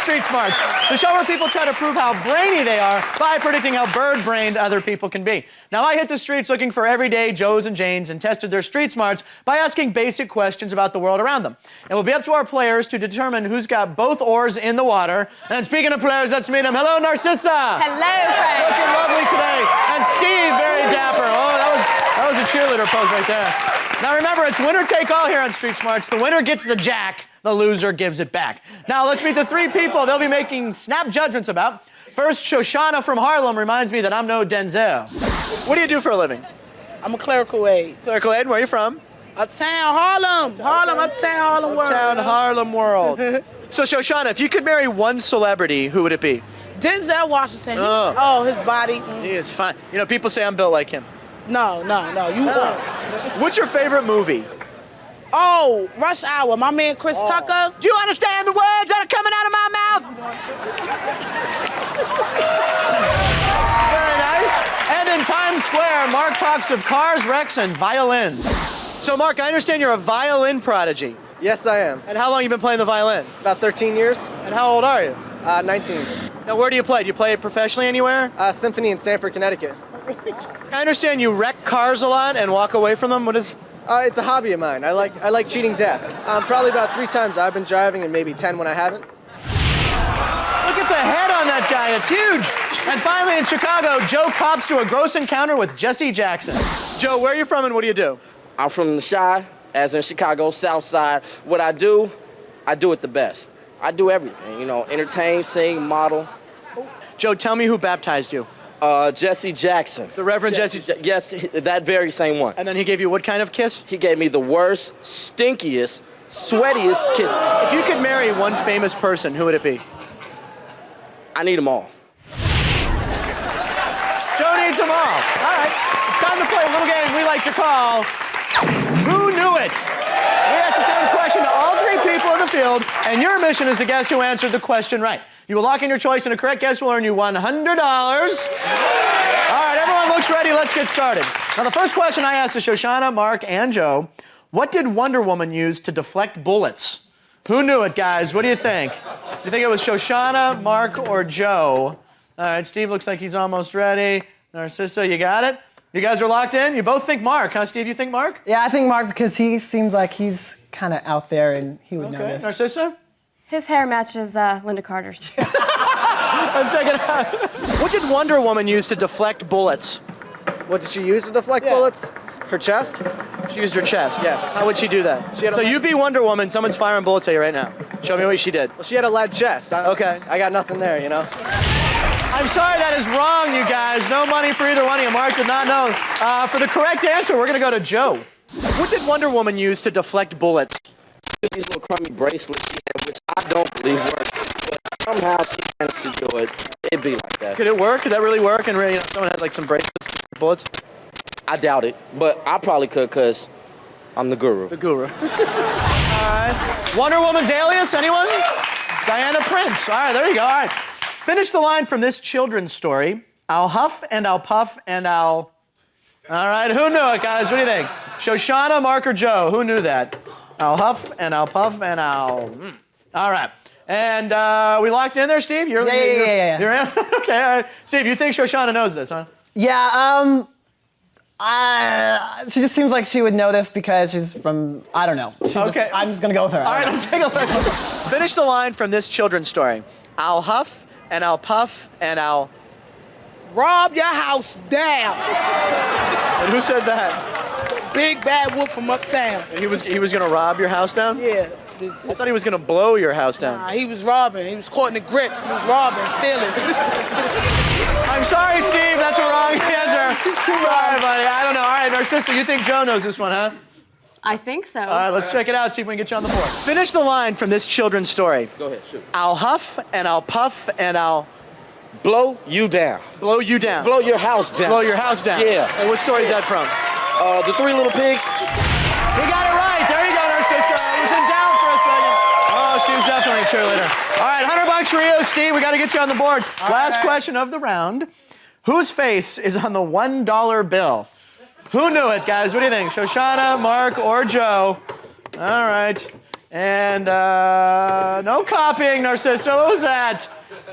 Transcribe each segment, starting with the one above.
Street Smarts, the show where people try to prove how brainy they are by predicting how bird-brained other people can be. Now, I hit the streets looking for everyday Joes and Janes and tested their street smarts by asking basic questions about the world around them. It will be up to our players to determine who's got both oars in the water. And speaking of players, let's meet them. Hello, Narcissa. Hello, Frank. Looking lovely today. And Steve, very dapper. Oh, that was a cheerleader pose right there. Now remember, it's winner take all here on Street Smarts. The winner gets the jack, the loser gives it back. Now let's meet the three people they'll be making snap judgments about. First, Shoshanna from Harlem reminds me that I'm no Denzel. What do you do for a living? I'm a clerical aide. Clerical aide, where are you from? Uptown Harlem. Harlem, uptown Harlem world. Uptown Harlem world. So Shoshanna, if you could marry one celebrity, who would it be? Denzel Washington. Oh. His body. He is fine. You know, people say I'm built like him. No. You won't. What's your favorite movie? Oh, Rush Hour. My man Chris Tucker. Do you understand the words that are coming out of my mouth? Very nice. And in Times Square, Mark talks of cars, wrecks, and violins. So Mark, I understand you're a violin prodigy. Yes, I am. And how long have you been playing the violin? About 13 years. And how old are you? 19. Now, where do you play? Do you play it professionally anywhere? Symphony in Stamford, Connecticut. I understand you wreck cars a lot and walk away from them. What is? It's a hobby of mine. I like cheating death. Probably about 3 times I've been driving and maybe 10 when I haven't. Look at the head on that guy. It's huge. And finally, in Chicago, Joe cops to a gross encounter with Jesse Jackson. Joe, where are you from and what do you do? I'm from the Chi, as in Chicago, South Side. What I do it the best. I do everything, you know, entertain, sing, model. Joe, tell me who baptized you. Jesse Jackson. The Reverend Jesse? Yes, that very same one. And then he gave you what kind of kiss? He gave me the worst, stinkiest, sweatiest kiss. If you could marry one famous person, who would it be? I need them all. Joe needs them all. All right, it's time to play a little game we like to call Who Knew It? We ask the same question to all 3 people in the field, and your mission is to guess who answered the question right. You will lock in your choice, and a correct guess will earn you $100. All right, everyone looks ready. Let's get started. Now, the first question I asked to Shoshanna, Mark, and Joe, what did Wonder Woman use to deflect bullets? Who knew it, guys? What do you think? Do you think it was Shoshanna, Mark, or Joe? All right, Steve looks like he's almost ready. Narcissa, you got it? You guys are locked in? You both think Mark, huh, Steve? You think Mark? Yeah, I think Mark because he seems like he's kind of out there and he would know this. Narcissa? His hair matches Linda Carter's. Let's check it out. What did Wonder Woman use to deflect bullets? What did she use to deflect bullets? Her chest? She used her chest. Yes. How would she do that? So you be Wonder Woman, someone's firing bullets at you right now. Show me what she did. Well, she had a lead chest. Okay. I got nothing there, you know? I'm sorry, that is wrong, you guys. No money for either one of you. Mark did not know. For the correct answer, we're going to go to Joe. What did Wonder Woman use to deflect bullets? These little crummy bracelets she had, which I don't believe work, but somehow she managed to do it. It'd be like that. Could it work? Could that really work? And really, you know, someone had like some bracelets to deflect bullets? I doubt it, but I probably could because I'm the guru. The guru. All right. Wonder Woman's alias, anyone? Diana Prince. All right, there you go. All right. Finish the line from this children's story. I'll huff and I'll puff and I'll... All right, who knew it, guys? What do you think? Shoshanna, Mark, or Joe? Who knew that? I'll huff and I'll puff and I'll... All right. And we locked in there, Steve? You're Yeah. You're in? Okay, all right. Steve, you think Shoshanna knows this, huh? Yeah, she just seems like she would know this because she's from, I don't know. I'm just gonna go with her. All right, let's take a look. Finish the line from this children's story. I'll huff and I'll puff and I'll... Rob your house down. And who said that? Big bad wolf from uptown. He was gonna rob your house down? Yeah. I thought he was gonna blow your house down. Nah, he was robbing. He was caught in the grips. He was robbing, stealing. I'm sorry, Steve. That's a wrong answer. She's too Sorry, buddy. I don't know. All right, Narcissa, you think Joe knows this one, huh? I think so. All right, let's check it out, see if we can get you on the board. Finish the line from this children's story. Go ahead, shoot. I'll huff and I'll puff and I'll... Blow you down. Blow you down. Blow your house down. Blow your house down. Yeah. And what story is that from? The 3 Little Pigs. You got it right. There you go, Narcissa. It was in doubt for a second. Oh, she was definitely a cheerleader. All right, $100 for you, Steve. We got to get you on the board. Last question of the round. Whose face is on the $1 bill? Who knew it, guys? What do you think? Shoshanna, Mark, or Joe? All right. And no copying, Narcissa. What was that?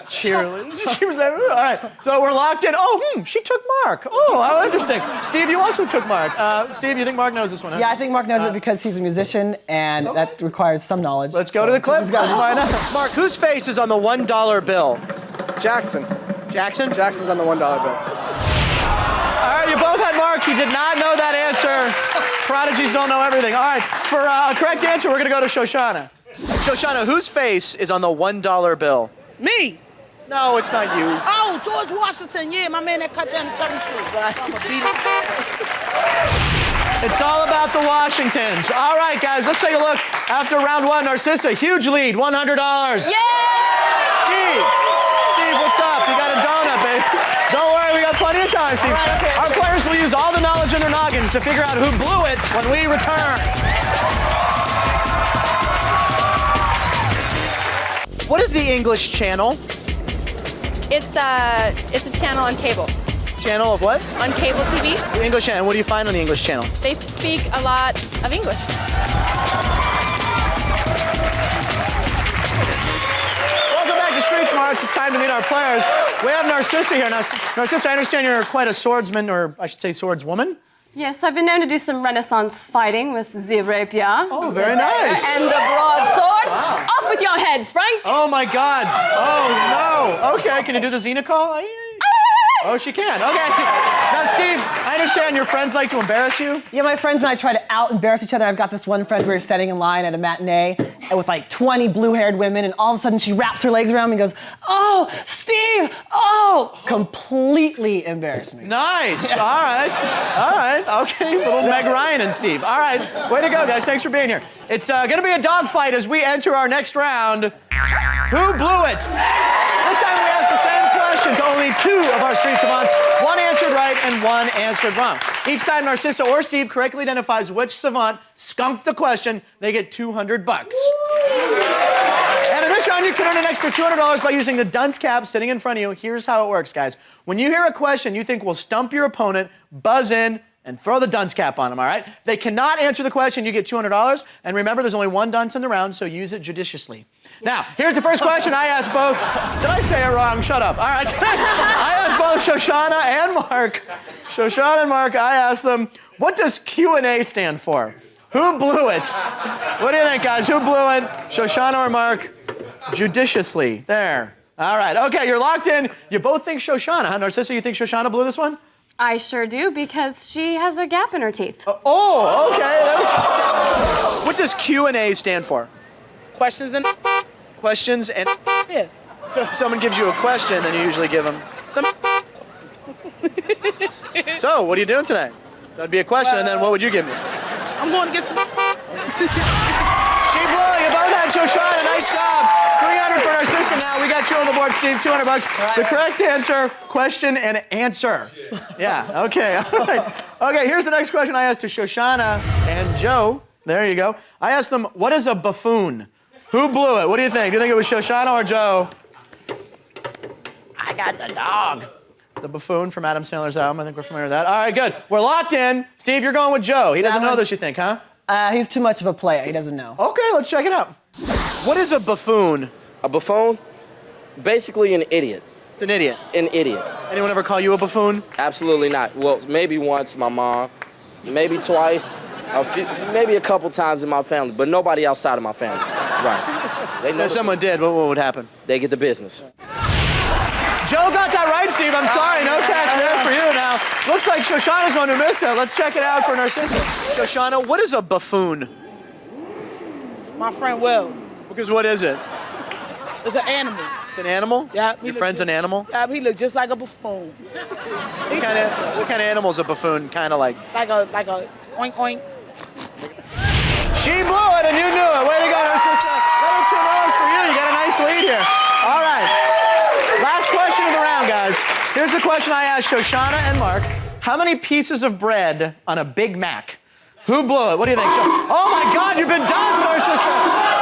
Cheerleading. All right, so we're locked in. Oh, she took Mark. Oh, how interesting. Steve, you also took Mark. Steve, you think Mark knows this one, huh? Yeah, I think Mark knows it because he's a musician, and that requires some knowledge. Let's go to the clip. Let's find out. Mark, whose face is on the $1 bill? Jackson. Jackson? Jackson's on the $1 bill. All right, you both had Mark. You did not know that answer. Prodigies don't know everything. All right, for a correct answer, we're going to go to Shoshanna. Shoshanna, whose face is on the $1 bill? Me. No, it's not you. Oh, George Washington. Yeah, my man that cut down the cherry tree. Right. I'm gonna beat him. It's all about the Washingtons. All right, guys, let's take a look. After round one, Narcissa, huge lead, $100. Yay! Steve, what's up? You got a donut, babe. Don't worry, we got plenty of time, Steve. All right, okay. Our players will use all the knowledge in their noggins to figure out who blew it when we return. What is the English Channel? It's a channel on cable. Channel of what? On cable TV, The English Channel. What do you find on the English Channel? they speak a lot of English. Welcome back to Street Smarts. It's time to meet our players. We have Narcissa here. Now, Narcissa, I understand you're quite a swordsman, or I should say swordswoman. Yes, I've been known to do some Renaissance fighting with the rapier. Oh, very nice. And the broadsword. Off with your head, Frank! Oh, my God. Oh, no. Okay, can you do the Xena call? Oh, she can. Okay. Now, Steve, I understand your friends like to embarrass you. Yeah, my friends and I try to out-embarrass each other. I've got this one friend, we were standing in line at a matinee with like 20 blue-haired women, and all of a sudden she wraps her legs around me and goes, "Oh, Steve, oh!" Completely embarrassed me. Nice. All right. All right. Okay. Little Meg Ryan and Steve. All right. Way to go, guys. Thanks for being here. It's going to be a dogfight as we enter our next round. Who blew it? This time we ask the same question to only two of our Street Savants. One answered right and one answered wrong. Each time Narcissa or Steve correctly identifies which savant skunked the question, they get $200. And in this round, you can earn an extra $200 by using the dunce cap sitting in front of you. Here's how it works, guys. When you hear a question you think will stump your opponent, buzz in and throw the dunce cap on them, all right? They cannot answer the question, you get $200. And remember, there's only one dunce in the round, so use it judiciously. Now, here's the first question I asked both. Did I say it wrong? Shut up. All right. I asked both Shoshanna and Mark. Shoshanna and Mark, I asked them, what does Q&A stand for? Who blew it? What do you think, guys? Who blew it? Shoshanna or Mark? Judiciously. There. All right. Okay, you're locked in. You both think Shoshanna, huh? Narcissa, you think Shoshanna blew this one? I sure do, because she has a gap in her teeth. Oh, okay. What does Q&A stand for? Questions and Questions and... yeah. So if someone gives you a question, then you usually give them... So, what are you doing today? That'd be a question, and then what would you give me? I'm going to get some. She blew it. You both had Shoshanna. Nice job. 300 for Narcissa now. We got you on the board, Steve. $200. The correct answer, question and answer. Yeah, okay. All right. Okay, here's the next question I asked to Shoshanna and Joe. There you go. I asked them, what is a buffoon? Who blew it? What do you think? Do you think it was Shoshanna or Joe? I got the dog. The buffoon from Adam Sandler's album. I think we're familiar with that. All right, good. We're locked in. Steve, you're going with Joe. He doesn't know this, you think, huh? He's too much of a player. He doesn't know. Okay, let's check it out. What is a buffoon? A buffoon? Basically an idiot. It's an idiot. An idiot. Anyone ever call you a buffoon? Absolutely not. Well, maybe once, my mom. Maybe twice. Maybe a couple times in my family, but nobody outside of my family. Right. They know If someone did, what would happen? They get the business. Joe got that right, Steve. I'm sorry. No cash there for you now. Looks like Shoshanna's one who missed it. Let's check it out for Narcissa. Shoshanna, what is a buffoon? My friend Will. Because what is it? It's an animal. It's an animal? Yeah. Your friend's an animal? Yeah, he look just like a buffoon. What kind of animal is a buffoon kind of like? Like a oink oink. She blew it and you knew it. Way to go, Narcissa. Little $2 for you. You got a nice lead here. All right. Last question of the round, guys. Here's the question I asked Shoshanna and Mark. How many pieces of bread on a Big Mac? Who blew it? What do you think? Oh my God, you've been done, Narcissa.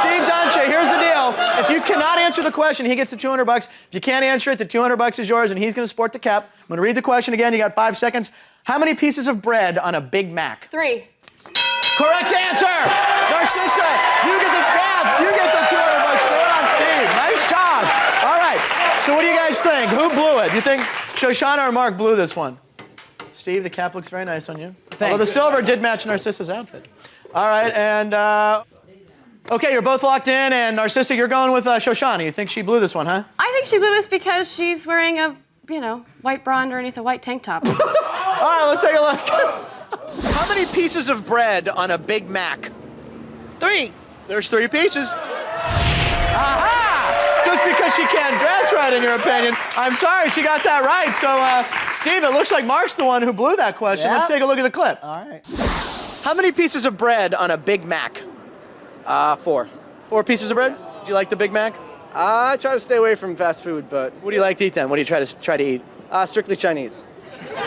Steve Dunche, here's the deal. If you cannot answer the question, he gets the $200. If you can't answer it, the $200 is yours, and he's going to sport the cap. I'm going to read the question again. You got 5 seconds. How many pieces of bread on a Big Mac? 3. Correct answer. Narcissa, you get the $200 thrown on Steve. Nice job. All right. So what do you guys think? Who blew it? Do you think Shoshanna or Mark blew this one? Steve, the cap looks very nice on you. Although the silver did match Narcissa's outfit. All right, and okay, you're both locked in, and Narcissa, you're going with Shoshanna. You think she blew this one, huh? I think she blew this because she's wearing a, white bra underneath a white tank top. All right, let's take a look. How many pieces of bread on a Big Mac? 3. There's 3 pieces. Aha! Just because she can't dress right, in your opinion. I'm sorry, she got that right. So, Steve, it looks like Mark's the one who blew that question. Yeah. Let's take a look at the clip. All right. How many pieces of bread on a Big Mac? 4. 4 pieces of bread? Do you like the Big Mac? I try to stay away from fast food, but What do you like to eat then? What do you try to eat? strictly Chinese. All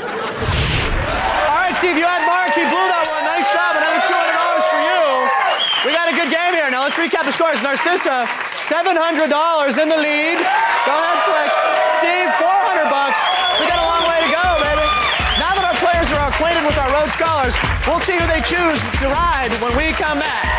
right, Steve, you had Mark. He blew that one. Nice job. Another $200 for you. We got a good game here. Now let's recap the scores. Narcissa, $700 in the lead. Go ahead, Flex. Steve, $400. We got a long way to go, baby. Now that our players are acquainted with our Rhodes Scholars, we'll see who they choose to ride when we come back.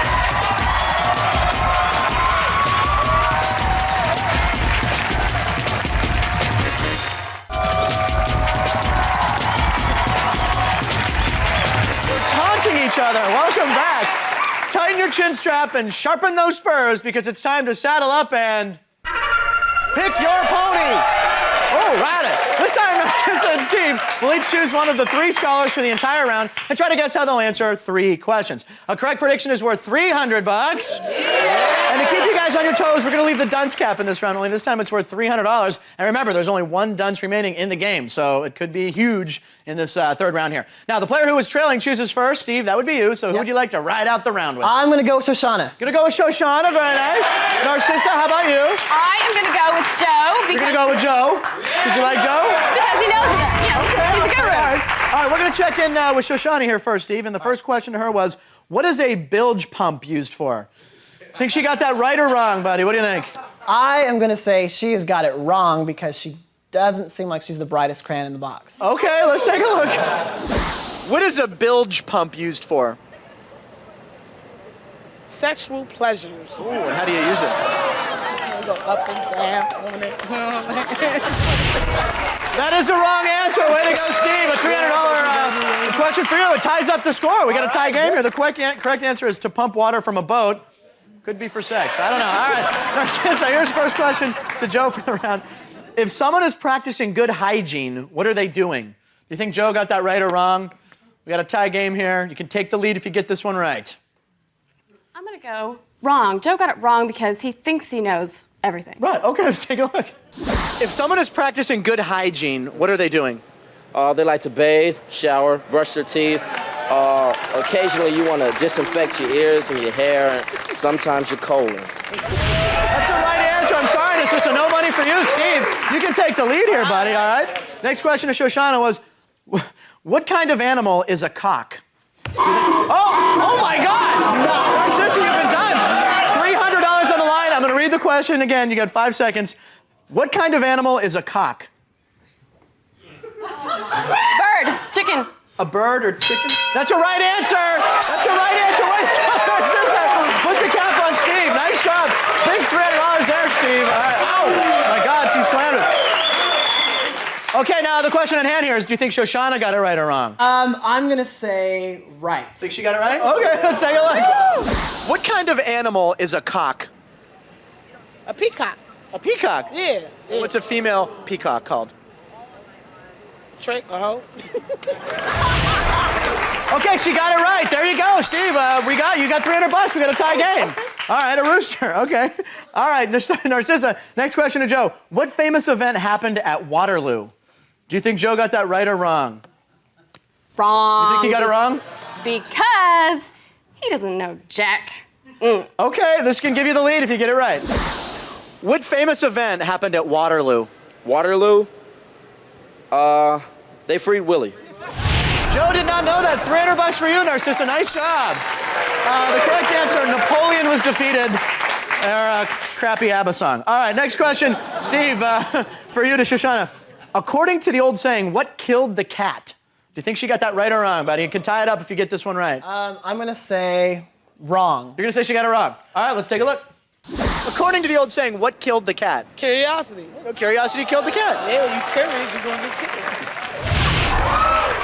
Each other. Welcome back. Tighten your chin strap and sharpen those spurs because it's time to saddle up and pick your pony. Oh, ride it. This time, Narcissa and Steve will each choose one of the 3 scholars for the entire round and try to guess how they'll answer 3 questions. A correct prediction is worth $300. And to keep you guys on your toes, we're going to leave the dunce cap in this round. Only this time it's worth $300. And remember, there's only 1 dunce remaining in the game, so it could be huge in this 3rd round here. Now, the player who is trailing chooses first. Steve, that would be you. So who would you like to ride out the round with? I'm going to go with Shoshanna. Gonna go with Shoshanna. Very nice. Narcissa, how about you? I am going to go with Joe You're because, gonna go with Joe. Did you like Joe? because he knows it. He's a guru. All right, we're gonna check in with Shoshanna here first, Steve. And the first question to her was, what is a bilge pump used for? Think she got that right or wrong, buddy? What do you think? I am going to say she has got it wrong because she doesn't seem like she's the brightest crayon in the box. Okay, let's take a look. What is a bilge pump used for? Sexual pleasures. Ooh, and how do you use it? Go up and down on it. That is the wrong answer. Way to go, Steve. A $300 question for you. It ties up the score. We got a tie game here. The correct answer is to pump water from a boat. Could be for sex. I don't know. All right. Narcissa, here's the first question to Joe for the round. If someone is practicing good hygiene, what are they doing? Do you think Joe got that right or wrong? We got a tie game here. You can take the lead if you get this one right. I'm going to go wrong. Joe got it wrong because he thinks he knows everything. Right. Okay, let's take a look. If someone is practicing good hygiene, what are they doing? They like to bathe, shower, brush their teeth. Occasionally you want to disinfect your ears and your hair, and sometimes your colon. That's the right answer. I'm sorry, this is a no money for you, Steve. You can take the lead here, buddy, all right? Next question to Shoshanna was, what kind of animal is a cock? Oh my God! Narcissa, you've been done. $300 on the line. I'm going to read the question again. You got 5 seconds. What kind of animal is a cock? Bird, chicken. A bird or chicken? That's a right answer. That's a right answer. Wait, Narcissa, put the cap on Steve. Nice job. Big $300 there, Steve. All right. Ow! My God, she slammed it. Okay, now the question at hand here is, do you think Shoshanna got it right or wrong? I'm going to say right. Think she got it right? Okay, let's take a look. What kind of animal is a cock? A peacock. A peacock? Yeah. What's a female peacock called? Trick or hoe. Okay, she got it right. There you go, Steve. You got $300. We got a tie game. All right, a rooster. Okay. All right, Narcissa. Next question to Joe. What famous event happened at Waterloo? Do you think Joe got that right or wrong? Wrong. You think he got it wrong? Because he doesn't know Jack. Okay, this can give you the lead if you get it right. What famous event happened at Waterloo? Waterloo? They freed Willie. Joe did not know that. $300 for you, Narcissa. Nice job. The correct answer, Napoleon was defeated. Or crappy ABBA song. All right, next question. Steve, for you to Shoshanna. According to the old saying, what killed the cat? you think she got that right or wrong, buddy? You can tie it up if you get this one right. I'm gonna say wrong. You're gonna say she got it wrong. All right, let's take a look. According to the old saying, what killed the cat? Curiosity. Well, curiosity killed the cat. Yeah, you curious, you're gonna get killed.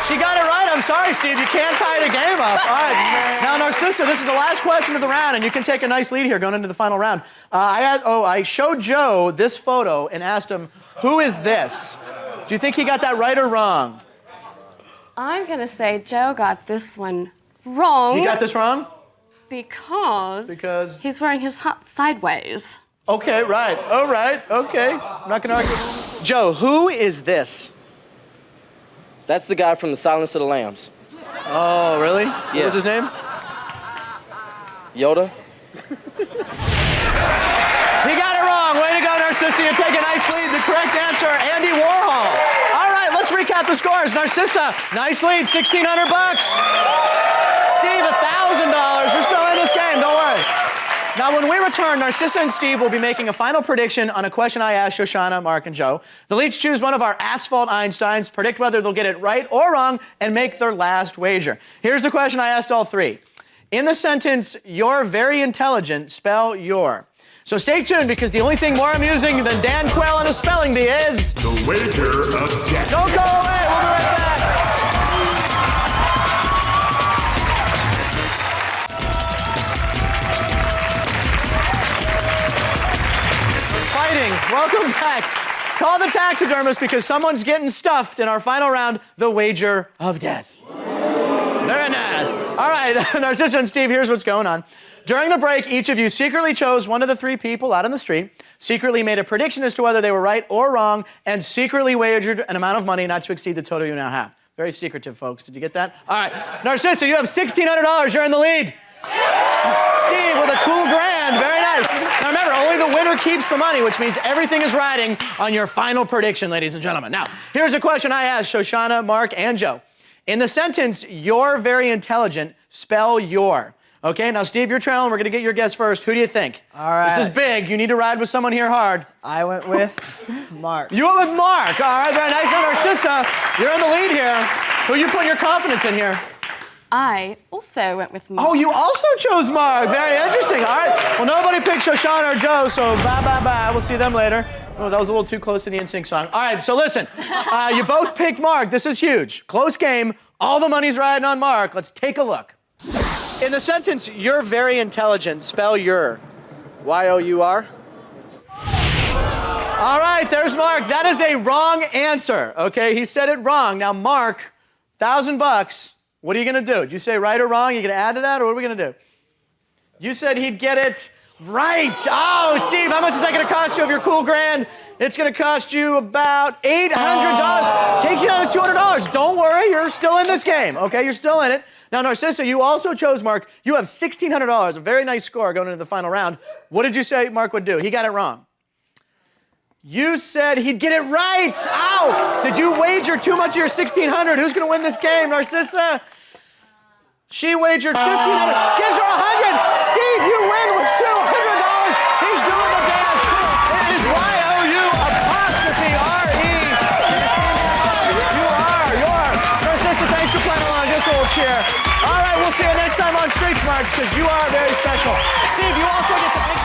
She got it right. I'm sorry, Steve. You can't tie the game up. All right. Now, Narcissa, this is the last question of the round, and you can take a nice lead here going into the final round. I showed Joe this photo and asked him, who is this? Do you think he got that right or wrong? I'm gonna say Joe got this one wrong. You got this wrong? Because he's wearing his hat sideways. Okay, right. All right. Okay. I'm not gonna argue. Joe, who is this? That's the guy from the Silence of the Lambs. Oh, really? Yeah. What was his name? Yoda. He got it wrong. Way to go, Narcissa. You take a nice lead. The correct answer, Andy Warhol. All right, let's recap the scores. Narcissa, nice lead, $1,600. Steve, $1,000. You're still in this game, don't worry. Now, when we return, Narcissa and Steve will be making a final prediction on a question I asked Shoshanna, Mark, and Joe. They'll each choose one of our asphalt Einsteins, predict whether they'll get it right or wrong, and make their last wager. Here's the question I asked all three. In the sentence, "you're very intelligent," spell your. So stay tuned, because the only thing more amusing than Dan Quayle on a spelling bee is... The wager of death. Don't go away. We'll be right back. Fighting. Welcome back. Call the taxidermist, because someone's getting stuffed in our final round, the wager of death. Very nice. All right, Narcissa and Steve, here's what's going on. During the break, each of you secretly chose one of the three people out on the street, secretly made a prediction as to whether they were right or wrong, and secretly wagered an amount of money not to exceed the total you now have. Very secretive, folks. Did you get that? All right. Narcissa, you have $1,600. You're in the lead. Steve with a cool grand. Very nice. Now remember, only the winner keeps the money, which means everything is riding on your final prediction, ladies and gentlemen. Now, here's a question I asked Shoshanna, Mark, and Joe. In the sentence, "you're very intelligent," spell your. Okay, now Steve, you're trailing. We're gonna get your guess first. Who do you think? All right. This is big. You need to ride with someone here hard. I went with Mark. You went with Mark. All right, very nice. Now, Narcissa, you're in the lead here. Who are you putting your confidence in here? I also went with Mark. Oh, you also chose Mark. Very interesting. All right. Well, nobody picked Shoshanna or Joe, so bye. We'll see them later. Oh, that was a little too close to the NSYNC song. All right, so listen. You both picked Mark. This is huge. Close game. All the money's riding on Mark. Let's take a look. In the sentence, "you're very intelligent," spell your. Y-O-U-R. All right, there's Mark. That is a wrong answer. Okay, he said it wrong. Now, Mark, $1,000. What are you gonna do? Did you say right or wrong? You gonna add to that, or what are we gonna do? You said he'd get it right. Oh, Steve, how much is that gonna cost you of your cool grand? It's gonna cost you about $800. Takes you down to $200. Don't worry, you're still in this game. Okay, you're still in it. Now, Narcissa, you also chose Mark. You have $1,600, a very nice score going into the final round. What did you say Mark would do? He got it wrong. You said he'd get it right. Ow! Did you wager too much of your $1,600? Who's gonna win this game, Narcissa? She wagered $1,500. Gives her $100. Steve, you win with $200. He's doing the dance. It is Y-O-U-R-E. You are. Narcissa, thanks for playing along. Just a little cheer. All right, we'll see you next time on Street Smarts, because you are very special. Steve, you also get to pick